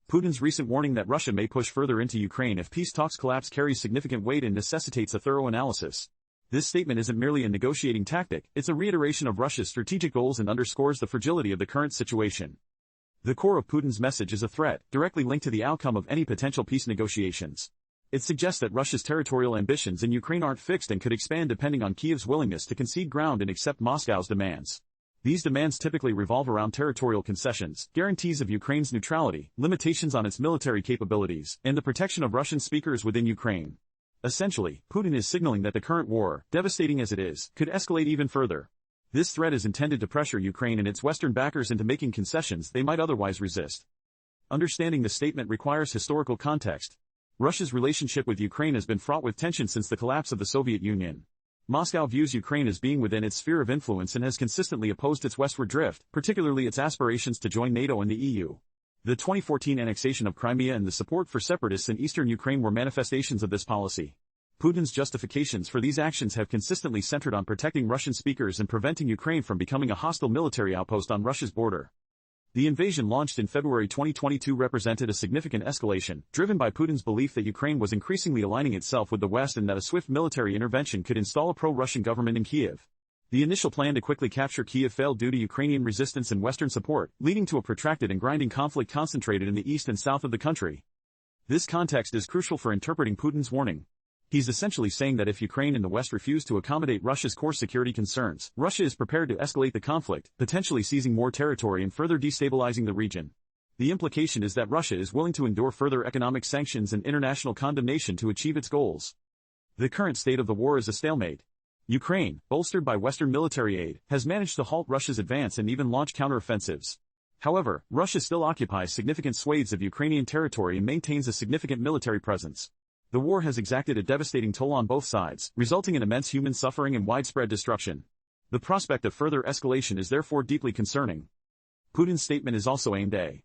Putin's recent warning that Russia may push further into Ukraine if peace talks collapse carries significant weight and necessitates a thorough analysis. This statement isn't merely a negotiating tactic, it's a reiteration of Russia's strategic goals and underscores the fragility of the current situation. The core of Putin's message is a threat, directly linked to the outcome of any potential peace negotiations. It suggests that Russia's territorial ambitions in Ukraine aren't fixed and could expand depending on Kyiv's willingness to concede ground and accept Moscow's demands. These demands typically revolve around territorial concessions, guarantees of Ukraine's neutrality, limitations on its military capabilities, and the protection of Russian speakers within Ukraine. Essentially, Putin is signaling that the current war, devastating as it is, could escalate even further. This threat is intended to pressure Ukraine and its Western backers into making concessions they might otherwise resist. Understanding the statement requires historical context. Russia's relationship with Ukraine has been fraught with tension since the collapse of the Soviet Union. Moscow views Ukraine as being within its sphere of influence and has consistently opposed its westward drift, particularly its aspirations to join NATO and the EU. The 2014 annexation of Crimea and the support for separatists in eastern Ukraine were manifestations of this policy. Putin's justifications for these actions have consistently centered on protecting Russian speakers and preventing Ukraine from becoming a hostile military outpost on Russia's border. The invasion launched in February 2022 represented a significant escalation, driven by Putin's belief that Ukraine was increasingly aligning itself with the West and that a swift military intervention could install a pro-Russian government in Kyiv. The initial plan to quickly capture Kyiv failed due to Ukrainian resistance and Western support, leading to a protracted and grinding conflict concentrated in the east and south of the country. This context is crucial for interpreting Putin's warning. He's essentially saying that if Ukraine and the West refuse to accommodate Russia's core security concerns, Russia is prepared to escalate the conflict, potentially seizing more territory and further destabilizing the region. The implication is that Russia is willing to endure further economic sanctions and international condemnation to achieve its goals. The current state of the war is a stalemate. Ukraine, bolstered by Western military aid, has managed to halt Russia's advance and even launch counteroffensives. However, Russia still occupies significant swathes of Ukrainian territory and maintains a significant military presence. The war has exacted a devastating toll on both sides, resulting in immense human suffering and widespread destruction. The prospect of further escalation is therefore deeply concerning. Putin's statement is also aimed at